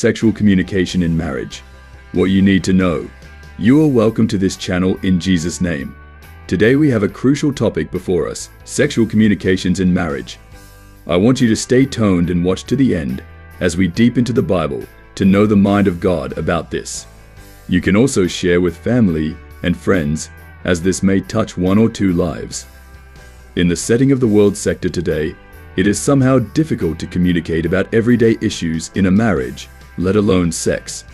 sexual communication in marriage. What you need to know. You are welcome to this channel in Jesus' name. Today we have a crucial topic before us, sexual communications in marriage. I want you to stay tuned and watch to the end as we deep into the Bible to know the mind of God about this. You can also share with family and friends as this may touch one or two lives. In the setting of the world sector today, it is somehow difficult to communicate about everyday issues in a marriage, let alone sex.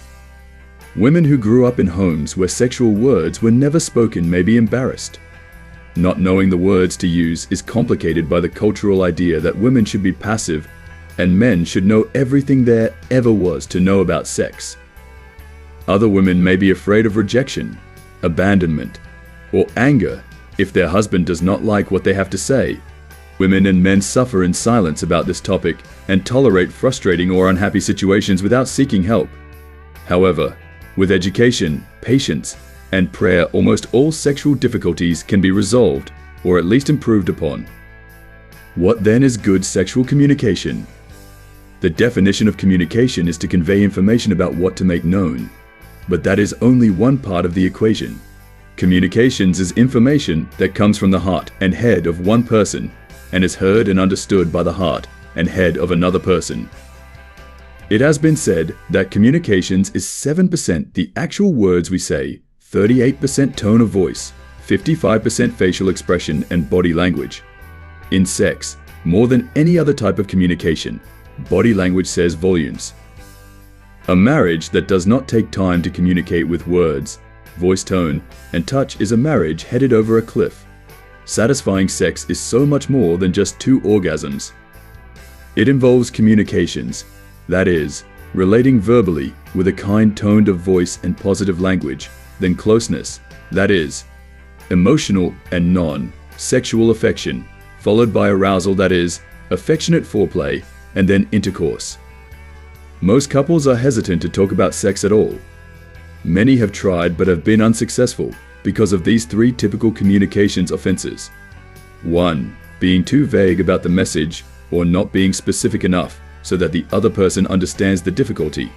Women who grew up in homes where sexual words were never spoken may be embarrassed. Not knowing the words to use is complicated by the cultural idea that women should be passive and men should know everything there ever was to know about sex. Other women may be afraid of rejection, abandonment, or anger if their husband does not like what they have to say. Women and men suffer in silence about this topic and tolerate frustrating or unhappy situations without seeking help. However, with education, patience, and prayer, almost all sexual difficulties can be resolved or at least improved upon. What then is good sexual communication? The definition of communication is to convey information about what to make known, but that is only one part of the equation. Communications is information that comes from the heart and head of one person and is heard and understood by the heart and head of another person. It has been said that communications is 7% the actual words we say, 38% tone of voice, 55% facial expression and body language. In sex, more than any other type of communication, body language says volumes. A marriage that does not take time to communicate with words, voice tone, and touch is a marriage headed over a cliff. Satisfying sex is so much more than just 2 orgasms. It involves communications, that is, relating verbally with a kind tone of voice and positive language, then closeness, that is, emotional and non-sexual affection, followed by arousal, that is, affectionate foreplay, and then intercourse. Most couples are hesitant to talk about sex at all. Many have tried but have been unsuccessful because of these 3 typical communications offenses. 1. Being too vague about the message or not being specific enough so that the other person understands the difficulty.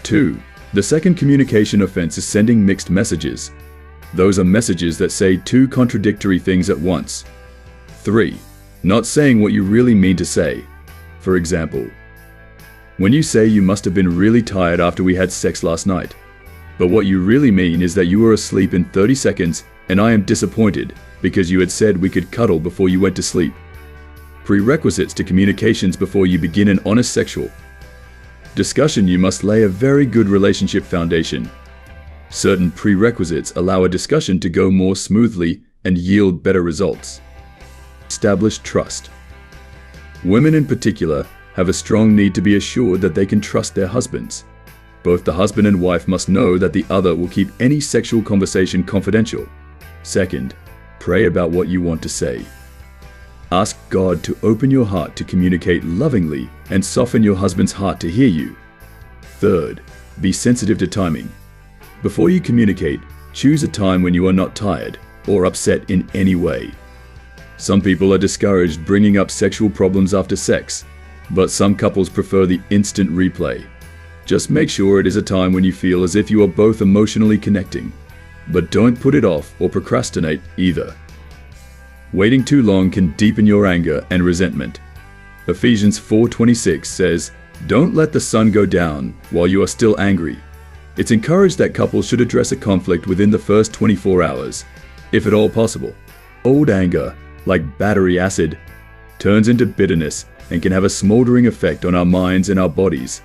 2. The second communication offense is sending mixed messages. Those are messages that say 2 contradictory things at once. 3. Not saying what you really mean to say. For example, when you say you must have been really tired after we had sex last night, but what you really mean is that you were asleep in 30 seconds and I am disappointed because you had said we could cuddle before you went to sleep. Prerequisites to communications before you begin an honest sexual discussion. You must lay a very good relationship foundation. Certain prerequisites allow a discussion to go more smoothly and yield better results. Establish trust. Women in particular have a strong need to be assured that they can trust their husbands. Both the husband and wife must know that the other will keep any sexual conversation confidential. Second, pray about what you want to say. Ask God to open your heart to communicate lovingly and soften your husband's heart to hear you. Third, be sensitive to timing. Before you communicate, choose a time when you are not tired or upset in any way. Some people are discouraged bringing up sexual problems after sex, but some couples prefer the instant replay. Just make sure it is a time when you feel as if you are both emotionally connecting, but don't put it off or procrastinate either. Waiting too long can deepen your anger and resentment. Ephesians 4:26 says, "Don't let the sun go down while you are still angry." It's encouraged that couples should address a conflict within the first 24 hours, if at all possible. Old anger, like battery acid, turns into bitterness and can have a smoldering effect on our minds and our bodies.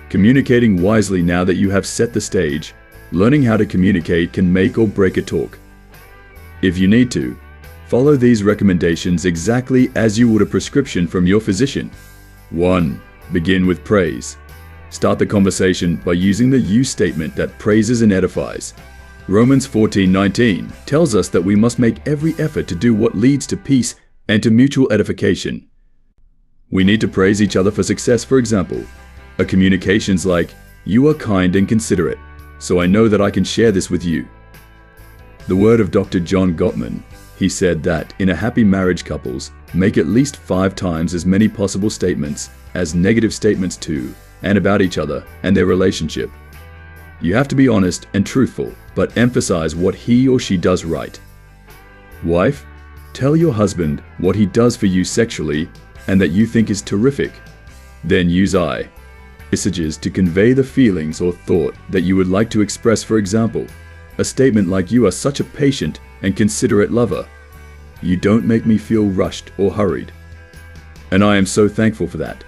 Communicating wisely now that you have set the stage, learning how to communicate can make or break a talk. If you need to, follow these recommendations exactly as you would a prescription from your physician. 1. Begin with praise. Start the conversation by using the you statement that praises and edifies. Romans 14:19 tells us that we must make every effort to do what leads to peace and to mutual edification. We need to praise each other for success. For example, a communications like, "You are kind and considerate, so I know that I can share this with you." The word of Dr. John Gottman, he said that in a happy marriage, couples make at least 5 times as many possible statements as negative statements to and about each other and their relationship. You have to be honest and truthful, but emphasize what he or she does right. Wife, tell your husband what he does for you sexually and that you think is terrific. Then use I messages to convey the feelings or thought that you would like to express. For example, a statement like, "You are such a patient and considerate lover. You don't make me feel rushed or hurried. And I am so thankful for that.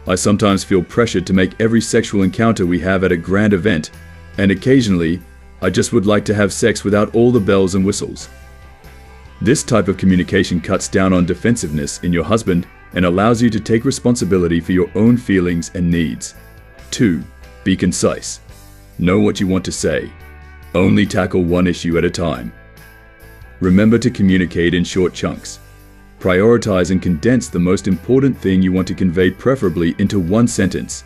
I sometimes feel pressured to make every sexual encounter we have at a grand event, and occasionally, I just would like to have sex without all the bells and whistles." This type of communication cuts down on defensiveness in your husband and allows you to take responsibility for your own feelings and needs. 2. Be concise. Know what you want to say. Only tackle one issue at a time. Remember to communicate in short chunks. Prioritize and condense the most important thing you want to convey, preferably into one sentence.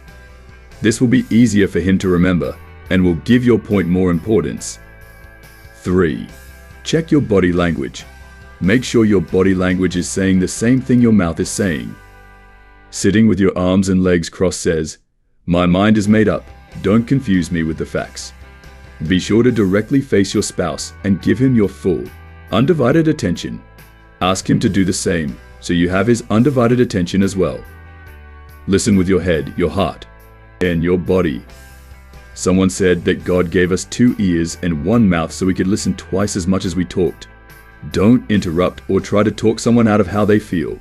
This will be easier for him to remember and will give your point more importance. 3. Check your body language. Make sure your body language is saying the same thing your mouth is saying. Sitting with your arms and legs crossed says, "My mind is made up. Don't confuse me with the facts." Be sure to directly face your spouse and give him your full, undivided attention. Ask him to do the same, so you have his undivided attention as well. Listen with your head, your heart, and your body. Someone said that God gave us 2 ears and 1 mouth so we could listen twice as much as we talked. Don't interrupt or try to talk someone out of how they feel.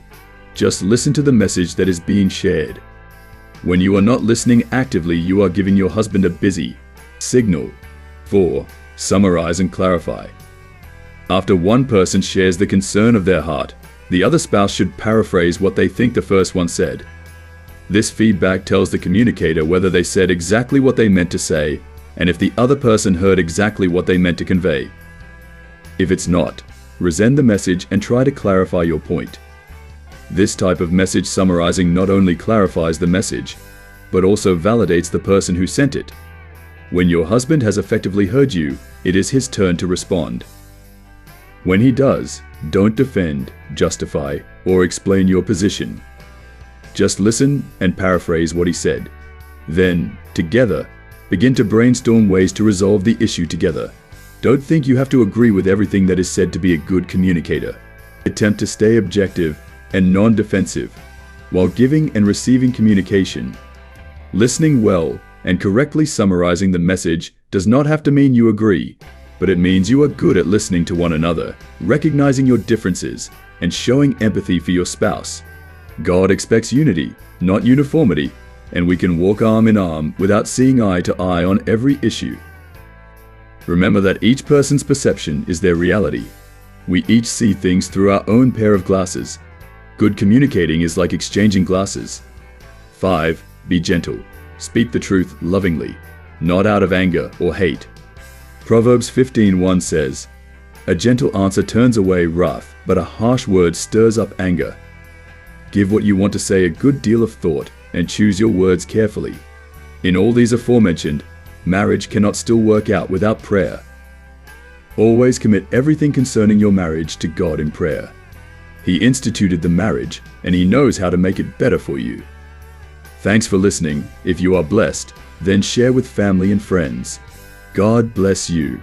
Just listen to the message that is being shared. When you are not listening actively, you are giving your husband a busy signal. 4. Summarize and clarify. After one person shares the concern of their heart, the other spouse should paraphrase what they think the first one said. This feedback tells the communicator whether they said exactly what they meant to say and if the other person heard exactly what they meant to convey. If it's not, resend the message and try to clarify your point. This type of message summarizing not only clarifies the message, but also validates the person who sent it. When your husband has effectively heard you, it is his turn to respond. When he does, don't defend, justify, or explain your position. Just listen and paraphrase what he said. Then, together, begin to brainstorm ways to resolve the issue together. Don't think you have to agree with everything that is said to be a good communicator. Attempt to stay objective and non-defensive while giving and receiving communication. Listening well and correctly summarizing the message does not have to mean you agree, but it means you are good at listening to one another, recognizing your differences, and showing empathy for your spouse. God expects unity, not uniformity, and we can walk arm in arm without seeing eye to eye on every issue. Remember that each person's perception is their reality. We each see things through our own pair of glasses. Good communicating is like exchanging glasses. 5. Be gentle. Speak the truth lovingly, not out of anger or hate. Proverbs 15:1 says, "A gentle answer turns away wrath, but a harsh word stirs up anger." Give what you want to say a good deal of thought and choose your words carefully. In all these aforementioned, marriage cannot still work out without prayer. Always commit everything concerning your marriage to God in prayer. He instituted the marriage, and He knows how to make it better for you. Thanks for listening. If you are blessed, then share with family and friends. God bless you.